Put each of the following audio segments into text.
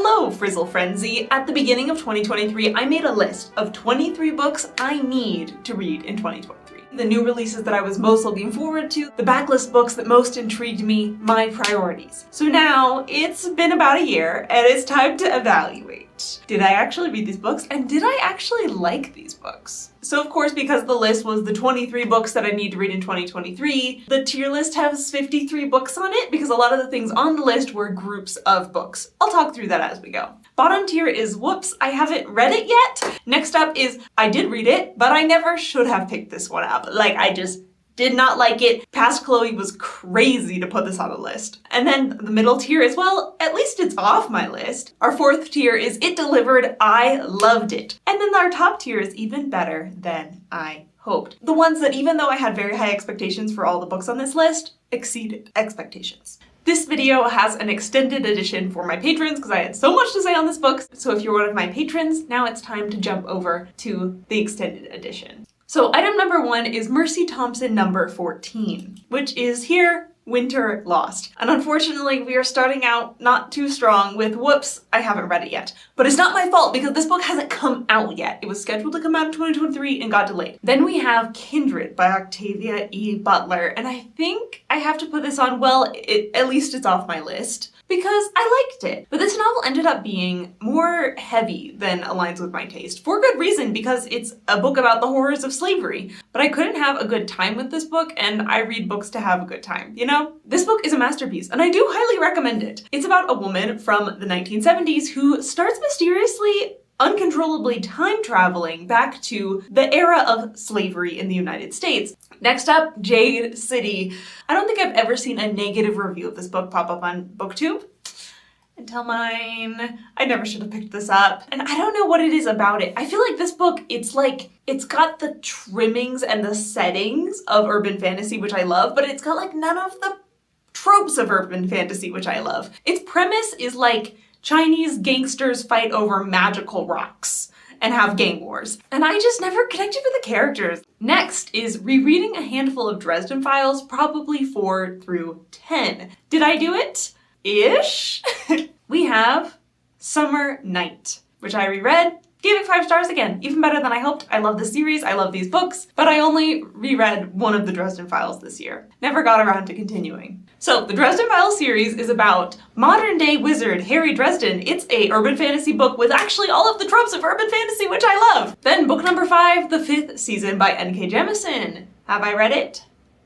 Hello, Frizzle Frenzy! At the beginning of 2023, I made a list of 23 books I need to read in 2023. The new releases that I was most looking forward to, the backlist books that most intrigued me, my priorities. So now, it's been about a year, and it's time to evaluate. Did I actually read these books, and did I actually like these books? So of course, because the list was the 23 books that I need to read in 2023, the tier list has 53 books on it because a lot of the things on the list were groups of books. I'll talk through that as we go. Bottom tier is whoops, I haven't read it yet. Next up is I did read it, but I never should have picked this one up. Like, I just did not like it. Past Chloe was crazy to put this on a list. And then the middle tier is, well, at least it's off my list. Our fourth tier is It Delivered, I loved it. And then our top tier is even better than I hoped. The ones that, even though I had very high expectations for all the books on this list, exceeded expectations. This video has an extended edition for my patrons because I had so much to say on this book. So if you're one of my patrons, now it's time to jump over to the extended edition. So item number 1 is Mercy Thompson number 14, which is Here, Winter Lost. And unfortunately, we are starting out not too strong with whoops, I haven't read it yet. But it's not my fault because this book hasn't come out yet. It was scheduled to come out in 2023 and got delayed. Then we have Kindred by Octavia E. Butler, and I think I have to put this on, well, at least it's off my list, because I liked it. But this novel ended up being more heavy than aligns with my taste, for good reason, because it's a book about the horrors of slavery. But I couldn't have a good time with this book, and I read books to have a good time, you know? This book is a masterpiece, and I do highly recommend it. It's about a woman from the 1970s who starts mysteriously, uncontrollably time traveling back to the era of slavery in the United States. Next up, Jade City. I don't think I've ever seen a negative review of this book pop up on booktube until mine. I never should have picked this up. And I don't know what it is about it. I feel like this book, it's got the trimmings and the settings of urban fantasy, which I love, but it's got like none of the tropes of urban fantasy, which I love. Its premise is like Chinese gangsters fight over magical rocks and have gang wars. And I just never connected with the characters. Next is rereading a handful of Dresden Files, probably 4 through 10. Did I do it? Ish? We have Summer Night, which I reread. Gave it 5 stars again, even better than I hoped. I love this series, I love these books, but I only reread one of the Dresden Files this year. Never got around to continuing. So the Dresden Files series is about modern day wizard Harry Dresden. It's a urban fantasy book with actually all of the tropes of urban fantasy, which I love. Then book number 5, the 5th season by N.K. Jemisin. Have I read it?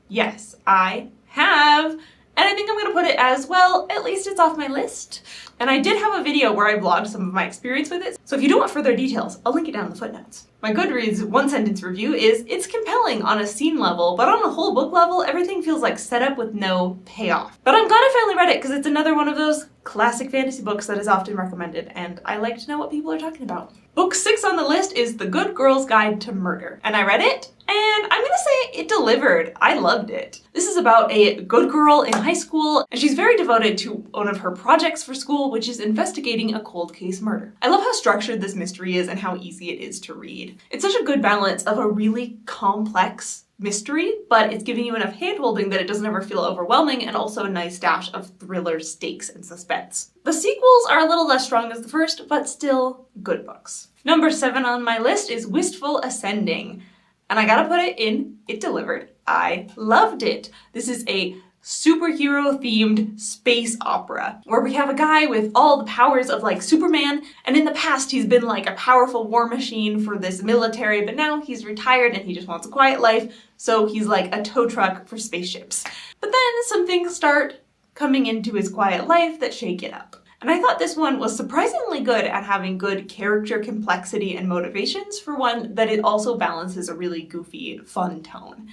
Yes, I have. And I think I'm gonna put it as, well, at least it's off my list. And I did have a video where I vlogged some of my experience with it, so if you don't want further details, I'll link it down in the footnotes. My Goodreads one-sentence review is, it's compelling on a scene level, but on a whole book level, everything feels like setup with no payoff. But I'm glad I finally read it, because it's another one of those classic fantasy books that is often recommended, and I like to know what people are talking about. Book 6 on the list is The Good Girl's Guide to Murder, and I read it, and I'm gonna say it delivered. I loved it. This is about a good girl in high school, and she's very devoted to one of her projects for school, which is investigating a cold case murder. I love how structured this mystery is and how easy it is to read. It's such a good balance of a really complex mystery, but it's giving you enough hand-holding that it doesn't ever feel overwhelming, and also a nice dash of thriller stakes and suspense. The sequels are a little less strong as the first, but still good books. Number 7 on my list is Wistful Ascending. And I gotta put it in, it delivered. I loved it. This is a superhero-themed space opera where we have a guy with all the powers of like Superman, and in the past he's been like a powerful war machine for this military, but now he's retired and he just wants a quiet life, so he's like a tow truck for spaceships. But then some things start coming into his quiet life that shake it up. And I thought this one was surprisingly good at having good character complexity and motivations for one that it also balances a really goofy, fun tone.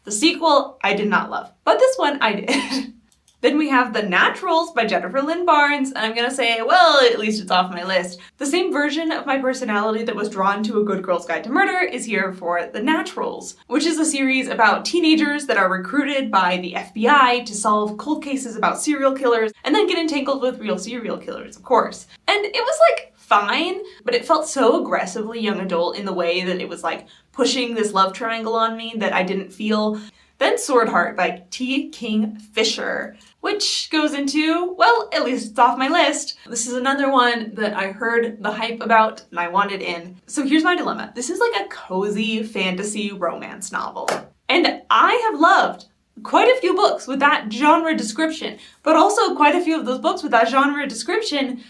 The sequel, I did not love, but this one I did. Then we have The Naturals by Jennifer Lynn Barnes, and I'm gonna say, well, at least it's off my list. The same version of my personality that was drawn to A Good Girl's Guide to Murder is here for The Naturals, which is a series about teenagers that are recruited by the FBI to solve cold cases about serial killers, and then get entangled with real serial killers, of course. And it was like fine, but it felt so aggressively young adult in the way that it was like pushing this love triangle on me that I didn't feel Then Sword Heart by T. Kingfisher, which goes into, well, at least it's off my list. This is another one that I heard the hype about and I wanted in. So here's my dilemma. This is like a cozy fantasy romance novel. And I have loved quite a few books with that genre description, but also quite a few of those books with that genre description,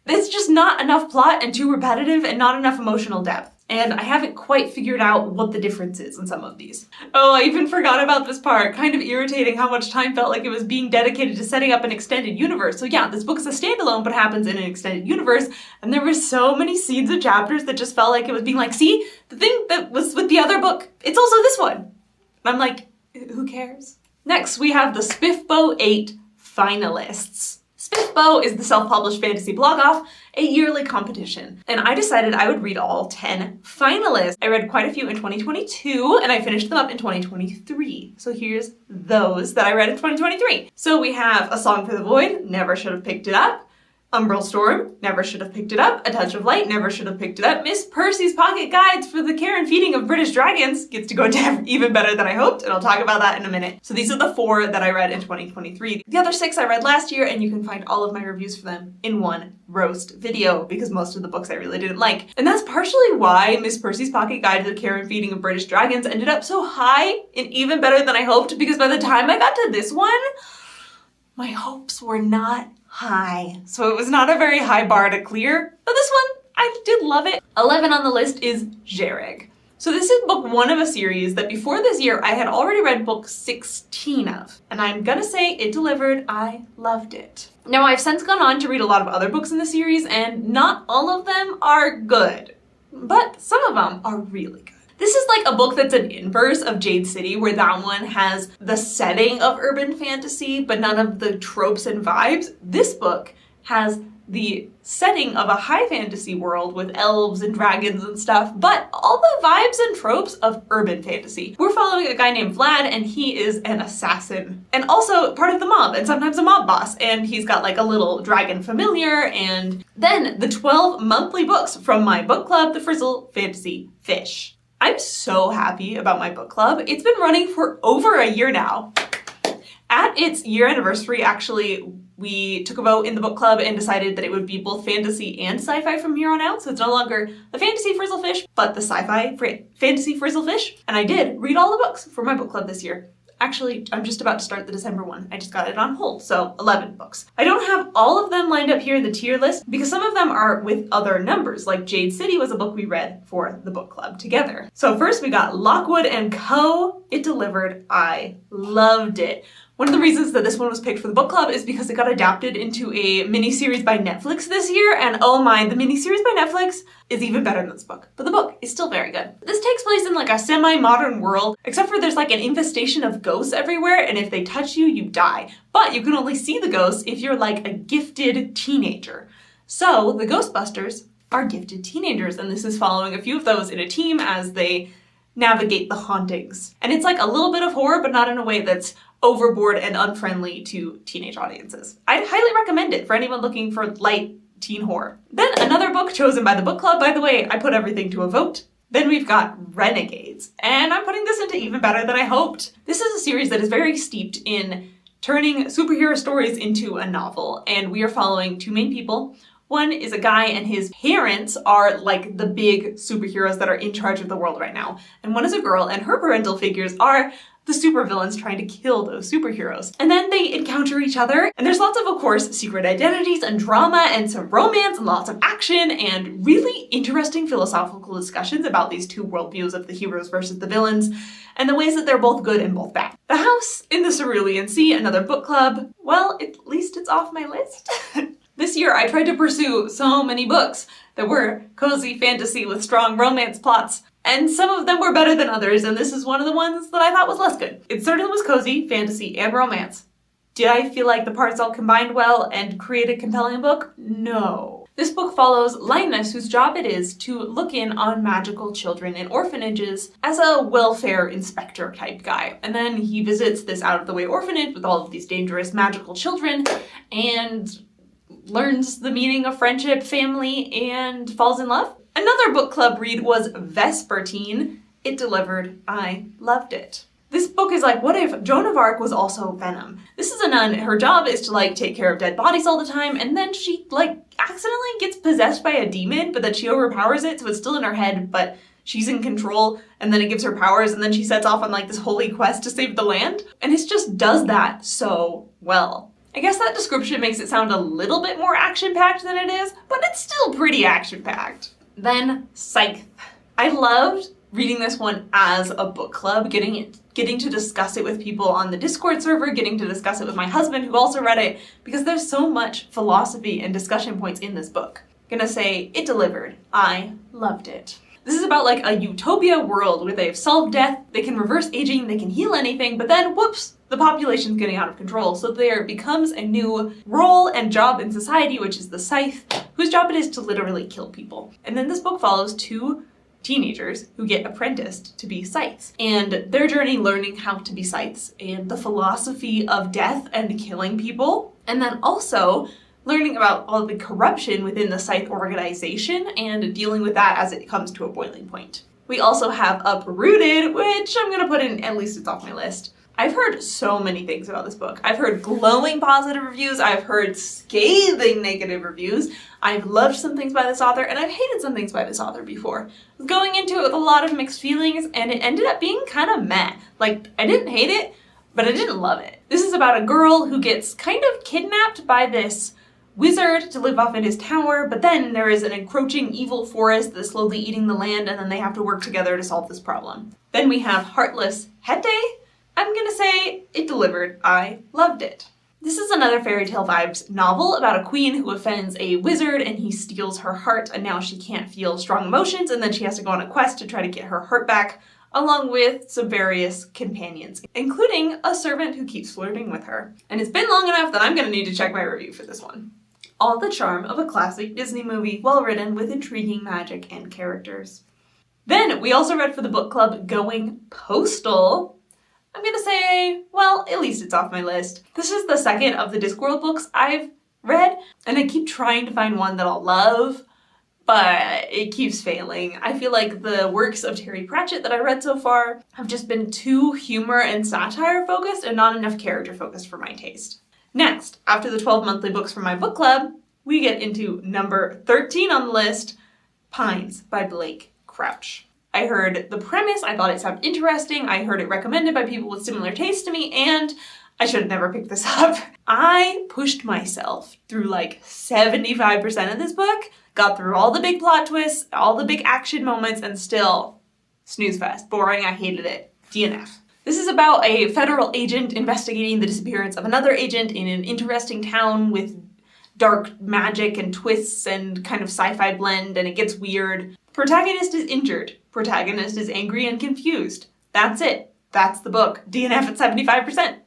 it's just not enough plot and too repetitive and not enough emotional depth. And I haven't quite figured out what the difference is in some of these. Oh, I even forgot about this part. Kind of irritating how much time felt like it was being dedicated to setting up an extended universe. So yeah, this book is a standalone, but happens in an extended universe. And there were so many scenes and chapters that just felt like it was being like, see, the thing that was with the other book, it's also this one. And I'm like, who cares? Next, we have the Spiffbo 8 finalists. Spiffbo is the self-published fantasy blog-off, a yearly competition. And I decided I would read all 10 finalists. I read quite a few in 2022, and I finished them up in 2023. So here's those that I read in 2023. So we have A Song for the Void, never should have picked it up. Umbral Storm, never should have picked it up. A Touch of Light, never should have picked it up. Miss Percy's Pocket Guides for the Care and Feeding of British Dragons gets to go to even better than I hoped, and I'll talk about that in a minute. So these are the 4 that I read in 2023. The other 6 I read last year, and you can find all of my reviews for them in one roast video, because most of the books I really didn't like. And that's partially why Miss Percy's Pocket Guide to the Care and Feeding of British Dragons ended up so high and even better than I hoped, because by the time I got to this one, my hopes were not high. So it was not a very high bar to clear, but this one, I did love it. 11 on the list is 𝐒𝐎𝐓𝐍𝐎𝐒. So this is book 1 of a series that before this year, I had already read book 16 of. And I'm gonna say it delivered. I loved it. Now I've since gone on to read a lot of other books in the series, and not all of them are good, but some of them are really good. This is like a book that's an inverse of Jade City, where that one has the setting of urban fantasy, but none of the tropes and vibes. This book has the setting of a high fantasy world with elves and dragons and stuff, but all the vibes and tropes of urban fantasy. We're following a guy named Vlad, and he is an assassin and also part of the mob and sometimes a mob boss, and he's got like a little dragon familiar. And then the 12 monthly books from my book club, the Frizzle Fantasy Fish. I'm so happy about my book club. It's been running for over a year now. At its year anniversary, actually, we took a vote in the book club and decided that it would be both fantasy and sci-fi from here on out. So it's no longer the fantasy Frizzlefish, but the sci-fi fantasy Frizzlefish. And I did read all the books for my book club this year. Actually, I'm just about to start the December one. I just got it on hold, so 11 books. I don't have all of them lined up here in the tier list because some of them are with other numbers, like Jade City was a book we read for the book club together. So first we got Lockwood & Co. It delivered. I loved it. One of the reasons that this one was picked for the book club is because it got adapted into a miniseries by Netflix this year, and oh my, the miniseries by Netflix is even better than this book. But the book is still very good. This takes place in like a semi-modern world, except for there's like an infestation of ghosts everywhere, and if they touch you, you die. But you can only see the ghosts if you're like a gifted teenager. So the Ghostbusters are gifted teenagers, and this is following a few of those in a team as they navigate the hauntings. And it's like a little bit of horror, but not in a way that's overboard and unfriendly to teenage audiences. I'd highly recommend it for anyone looking for light teen horror. Then another book chosen by the book club, by the way, I put everything to a vote. Then we've got Renegades, and I'm putting this into even better than I hoped. This is a series that is very steeped in turning superhero stories into a novel, and we are following 2 main people. One is a guy and his parents are like the big superheroes that are in charge of the world right now. And one is a girl, and her parental figures are the supervillains trying to kill those superheroes. And then they encounter each other, and there's lots of course, secret identities and drama and some romance and lots of action and really interesting philosophical discussions about these 2 worldviews of the heroes versus the villains and the ways that they're both good and both bad. The House in the Cerulean Sea, another book club. Well, at least it's off my list. This year, I tried to pursue so many books that were cozy fantasy with strong romance plots, and some of them were better than others, and this is one of the ones that I thought was less good. It certainly was cozy, fantasy, and romance. Did I feel like the parts all combined well and create a compelling book? No. This book follows Linus, whose job it is to look in on magical children in orphanages as a welfare inspector type guy. And then he visits this out-of-the-way orphanage with all of these dangerous magical children and learns the meaning of friendship, family, and falls in love. Another book club read was Vespertine. It delivered. I loved it. This book is like, what if Joan of Arc was also Venom? This is a nun, her job is to like take care of dead bodies all the time, and then she like accidentally gets possessed by a demon, but then she overpowers it, so it's still in her head, but she's in control, and then it gives her powers, and then she sets off on like this holy quest to save the land, and it just does that so well. I guess that description makes it sound a little bit more action-packed than it is, but it's still pretty action-packed. Then 𝐋𝐈𝐍𝐻𝐒. I loved reading this one as a book club, getting to discuss it with people on the Discord server, getting to discuss it with my husband who also read it, because there's so much philosophy and discussion points in this book. I'm gonna say it delivered. I loved it. This is about like a utopia world where they have solved death, they can reverse aging, they can heal anything, but then whoops, the population's getting out of control. So there becomes a new role and job in society, which is the 𝐶𝐈𝐍𝐻𝐒, whose job it is to literally kill people. And then this book follows two teenagers who get apprenticed to be 𝐶𝐈𝐍𝑒s, and their journey learning how to be 𝐶𝐈𝐍𝑒s and the philosophy of death and killing people, and then also learning about all the corruption within the 𝐶𝐈𝐍𝑒 organization and dealing with that as it comes to a boiling point. We also have Uprooted, which I'm gonna put in, at least it's off my list. I've heard so many things about this book. I've heard glowing positive reviews, I've heard scathing negative reviews, I've loved some things by this author, and I've hated some things by this author before. I was going into it with a lot of mixed feelings, and it ended up being kind of meh. Like, I didn't hate it, but I didn't love it. This is about a girl who gets kind of kidnapped by this wizard to live off in his tower, but then there is an encroaching evil forest that's slowly eating the land, and then they have to work together to solve this problem. Then we have Heartless 𝐻𝐻𝐒. I'm gonna say it delivered. I loved it. This is another fairy tale vibes novel about a queen who offends a wizard and he steals her heart, and now she can't feel strong emotions, and then she has to go on a quest to try to get her heart back, along with some various companions, including a servant who keeps flirting with her. And it's been long enough that I'm gonna need to check my review for this one. All the charm of a classic Disney movie, well written with intriguing magic and characters. Then we also read for the book club Going Postal. I'm gonna say, well, at least it's off my list. This is the second of the Discworld books I've read, and I keep trying to find one that I'll love, but it keeps failing. I feel like the works of Terry Pratchett that I read so far have just been too humor and satire focused and not enough character focused for my taste. Next, after the 12 monthly books from my book club, we get into number 13 on the list, Pines by Blake Crouch. I heard the premise, I thought it sounded interesting, I heard it recommended by people with similar tastes to me, and I should have never picked this up. I pushed myself through like 75% of this book, got through all the big plot twists, all the big action moments, and still, snooze fest, boring, I hated it. DNF. This is about a federal agent investigating the disappearance of another agent in an interesting town with dark magic and twists and kind of sci-fi blend, and it gets weird. Protagonist is injured. Protagonist is angry and confused. That's it. That's the book. DNF at 75%.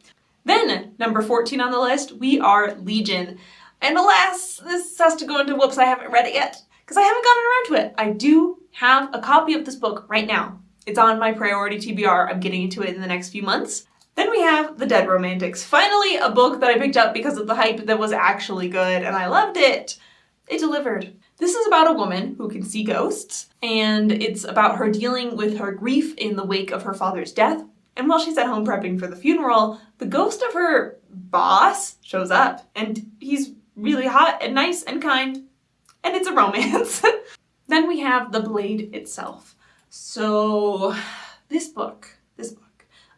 Then, number 14 on the list, we are Legion. And alas, this has to go into whoops, I haven't read it yet, because I haven't gotten around to it. I do have a copy of this book right now. It's on my priority TBR. I'm getting into it in the next few months. Then we have The Dead Romantics. Finally, a book that I picked up because of the hype that was actually good, and I loved it. It delivered. This is about a woman who can see ghosts, and it's about her dealing with her grief in the wake of her father's death. And while she's at home prepping for the funeral, the ghost of her boss shows up, and he's really hot and nice and kind, and it's a romance. Then we have The Blade itself. So this book,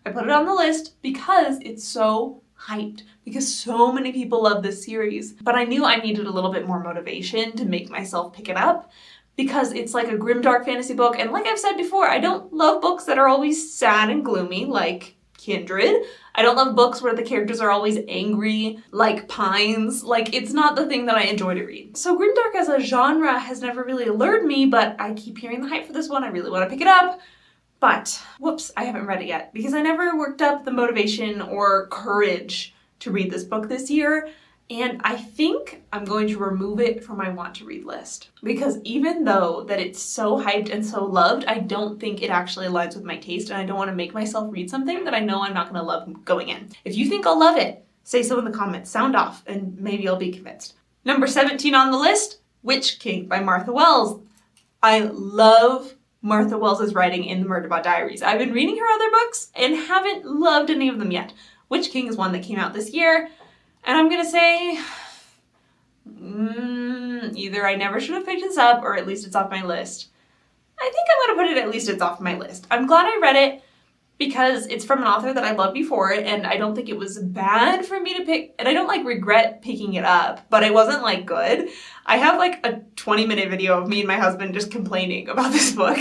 I put it on the list because it's so hyped, because so many people love this series, but I knew I needed a little bit more motivation to make myself pick it up, because it's like a grimdark fantasy book, and like I've said before, I don't love books that are always sad and gloomy, like Kindred. I don't love books where the characters are always angry, like Pines. Like, it's not the thing that I enjoy to read. So grimdark as a genre has never really allured me, but I keep hearing the hype for this one. I really want to pick it up. But, whoops, I haven't read it yet because I never worked up the motivation or courage to read this book this year, and I think I'm going to remove it from my want to read list. Because even though that it's so hyped and so loved, I don't think it actually aligns with my taste, and I don't want to make myself read something that I know I'm not going to love going in. If you think I'll love it, say so in the comments, sound off, and maybe I'll be convinced. Number 17 on the list, Witch King by Martha Wells. I love Martha Wells' writing in the Murderbot Diaries. I've been reading her other books and haven't loved any of them yet. Witch King is one that came out this year, and I'm gonna say either I never should have picked this up or at least it's off my list. I think I'm gonna put it at least it's off my list. I'm glad I read it because it's from an author that I loved before, and I don't think it was bad for me to pick, and I don't like regret picking it up, but it wasn't like good. I have like a 20-minute video of me and my husband just complaining about this book.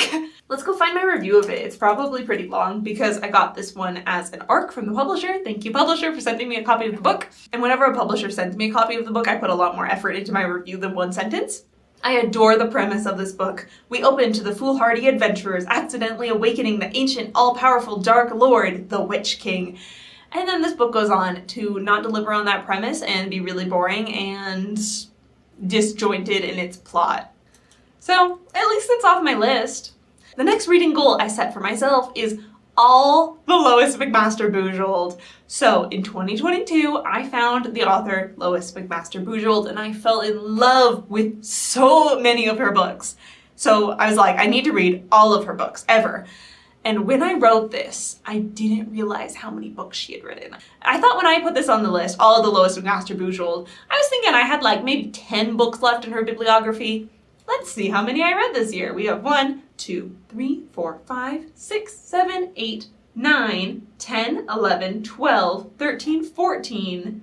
Let's go find my review of it. It's probably pretty long because I got this one as an ARC from the publisher. Thank you, publisher, for sending me a copy of the book. And whenever a publisher sends me a copy of the book, I put a lot more effort into my review than one sentence. I adore the premise of this book. We open to the foolhardy adventurers accidentally awakening the ancient, all-powerful Dark Lord, the Witch King. And then this book goes on to not deliver on that premise and be really boring and disjointed in its plot. So, at least it's off my list. The next reading goal I set for myself is all the Lois McMaster Bujold. So in 2022, I found the author Lois McMaster Bujold and I fell in love with so many of her books. So I was like, I need to read all of her books, ever. And when I wrote this, I didn't realize how many books she had written. I thought when I put this on the list, all of the Lois McMaster Bujold, I was thinking I had like maybe 10 books left in her bibliography. Let's see how many I read this year. We have 1, 2, 3, 4, 5, 6, 7, 8, 9, 10, 11, 12, 13, 14,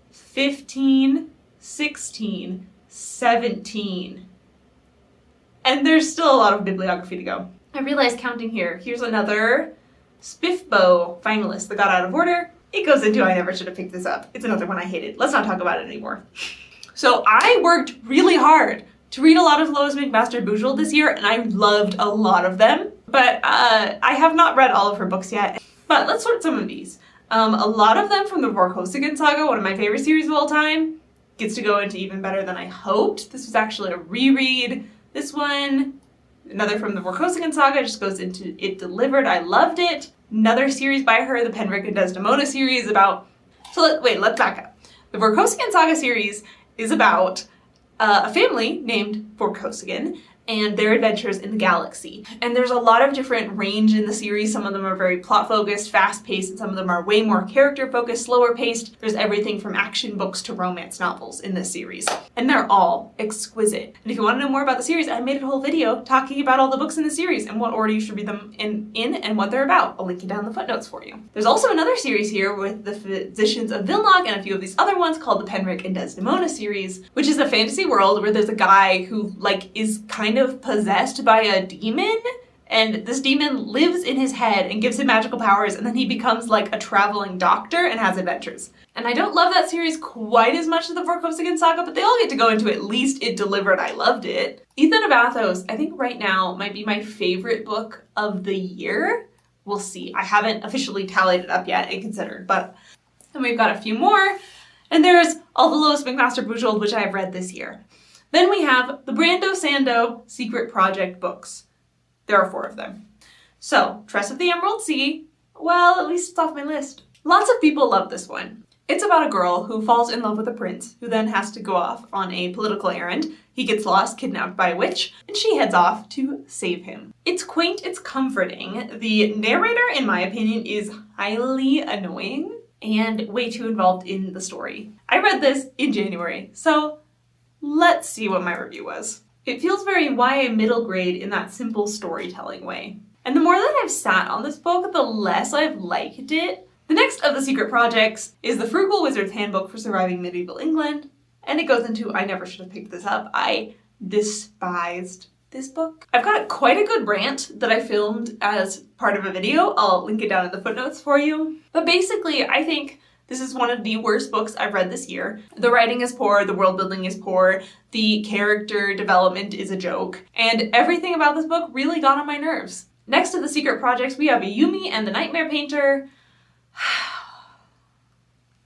15, 16, 17. And there's still a lot of bibliography to go. I realized counting here, here's another Spiffbo finalist that got out of order. It goes into I never should have picked this up. It's another one I hated. Let's not talk about it anymore. So I worked really hard to read a lot of Lois McMaster Bujold this year, and I loved a lot of them. But I have not read all of her books yet. But let's sort some of these. A lot of them from the 𝐅𝐎𝐎𝐓𝐍𝐻𝐿e saga, one of my favorite series of all time, gets to go into even better than I hoped. This was actually a reread. This one, another from the 𝐅𝐎𝐿esaga saga, just goes into It Delivered. I loved it. Another series by her, the Penric and Desdemona series about... let's back up. The 𝐅𝐎𝐿esaga saga series is about a family named 𝐅𝐎𝐿esaga and their adventures in the galaxy. And there's a lot of different range in the series. Some of them are very plot-focused, fast-paced, and some of them are way more character-focused, slower-paced. There's everything from action books to romance novels in this series. And they're all exquisite. And if you want to know more about the series, I made a whole video talking about all the books in the series and what order you should read them in and what they're about. I'll link it down in the footnotes for you. There's also another series here with the Physicians of Vilnock and a few of these other ones called the Penric and Desdemona series, which is a fantasy world where there's a guy who is kind of possessed by a demon, and this demon lives in his head and gives him magical powers, and then he becomes like a traveling doctor and has adventures. And I don't love that series quite as much as the 𝐅𝐎𝐿esaga saga, but they all get to go into at least It Delivered. I loved it. Ethan of Athos, I think right now might be my favorite book of the year. We'll see. I haven't officially tallied it up yet and considered, but then we've got a few more. And there's all the Lois McMaster Bujold, which I have read this year. Then we have the Brando Sando Secret Project books. There are 4 of them. So, Tress of the Emerald Sea, well, at least it's off my list. Lots of people love this one. It's about a girl who falls in love with a prince, who then has to go off on a political errand. He gets lost, kidnapped by a witch, and she heads off to save him. It's quaint, it's comforting. The narrator, in my opinion, is highly annoying and way too involved in the story. I read this in January, so let's see what my review was. It feels very YA middle grade in that simple storytelling way. And the more that I've sat on this book, the less I've liked it. The next of the secret projects is the Frugal Wizard's Handbook for Surviving Medieval England, and it goes into I never should have picked this up. I despised this book. I've got quite a good rant that I filmed as part of a video. I'll link it down in the footnotes for you. But basically, I think this is one of the worst books I've read this year. The writing is poor, the world building is poor, the character development is a joke, and everything about this book really got on my nerves. Next to the secret projects, we have Yumi and the Nightmare Painter.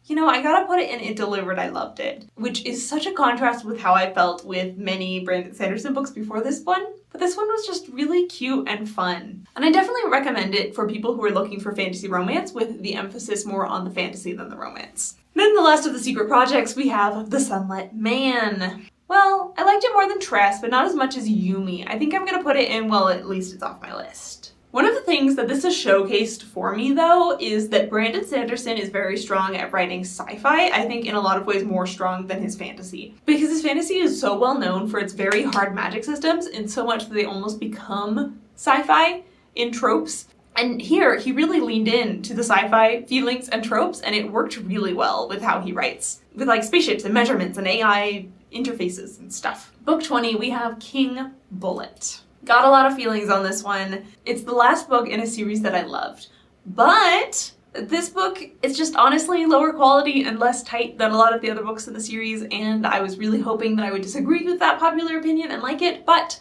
You know, I gotta put it in It Delivered. I loved it, which is such a contrast with how I felt with many Brandon Sanderson books before this one. But this one was just really cute and fun. And I definitely recommend it for people who are looking for fantasy romance with the emphasis more on the fantasy than the romance. Then the last of the secret projects, we have The Sunlit Man. well, I liked it more than Tress, but not as much as Yumi. I think I'm gonna put it in, well, at least it's off my list. One of the things that this has showcased for me, though, is that Brandon Sanderson is very strong at writing sci-fi, I think in a lot of ways more strong than his fantasy. Because his fantasy is so well known for its very hard magic systems, and so much that they almost become sci-fi in tropes. And here, he really leaned in to the sci-fi feelings and tropes, and it worked really well with how he writes. With like spaceships and measurements and AI interfaces and stuff. Book 20, we have King Bullet. Got a lot of feelings on this one. It's the last book in a series that I loved. But this book is just honestly lower quality and less tight than a lot of the other books in the series, and I was really hoping that I would disagree with that popular opinion and like it, but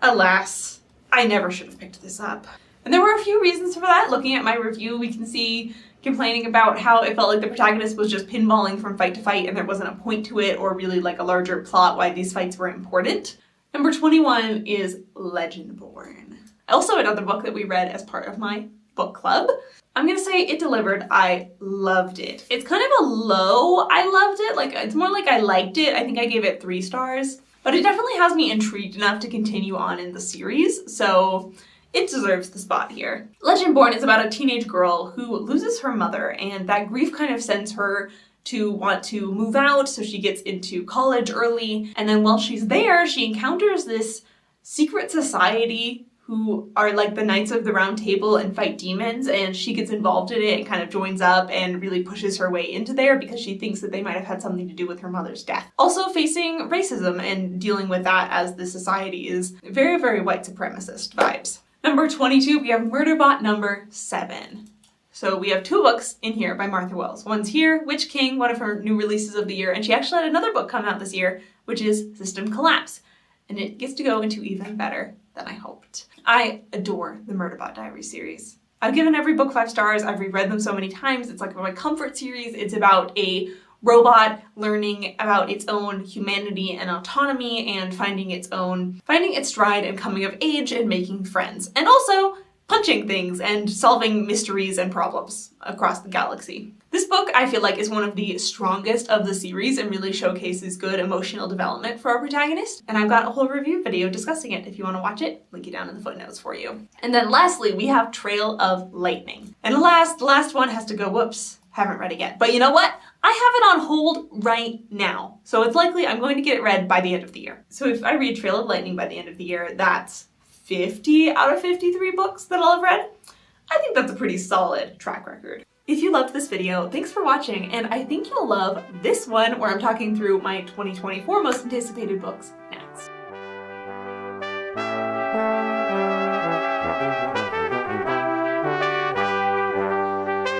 alas, I never should have picked this up. And there were a few reasons for that. Looking at my review, we can see complaining about how it felt like the protagonist was just pinballing from fight to fight and there wasn't a point to it or really like a larger plot why these fights were important. Number 21 is Legendborn. Also another book that we read as part of my book club. I'm gonna say it delivered. I loved it. It's kind of a low I loved it, like it's more like I liked it. I think I gave it 3 stars, but it definitely has me intrigued enough to continue on in the series, so it deserves the spot here. Legendborn is about a teenage girl who loses her mother, and that grief kind of sends her to want to move out, so she gets into college early, and then while she's there, she encounters this secret society who are like the Knights of the Round Table and fight demons, and she gets involved in it and kind of joins up and really pushes her way into there because she thinks that they might have had something to do with her mother's death. Also facing racism and dealing with that as the society is very, very white supremacist vibes. Number 22, we have Murderbot number 7. So we have 2 books in here by Martha Wells. One's here, Witch King, one of her new releases of the year, and she actually had another book come out this year, which is System Collapse. And it gets to go into even better than I hoped. I adore the Murderbot Diaries series. I've given every book 5 stars, I've reread them so many times, it's like my comfort series. It's about a robot learning about its own humanity and autonomy and finding its stride and coming of age and making friends. And also punching things and solving mysteries and problems across the galaxy. This book, I feel like, is one of the strongest of the series and really showcases good emotional development for our protagonist. And I've got a whole review video discussing it if you want to watch it. Link it down in the footnotes for you. And then lastly, we have Trail of Lightning. And the last one has to go, whoops, haven't read it yet. But you know what? I have it on hold right now. So it's likely I'm going to get it read by the end of the year. So if I read Trail of Lightning by the end of the year, that's 50 out of 53 books that I'll have read. I think that's a pretty solid track record. If you loved this video, thanks for watching, and I think you'll love this one where I'm talking through my 2024 most anticipated books now.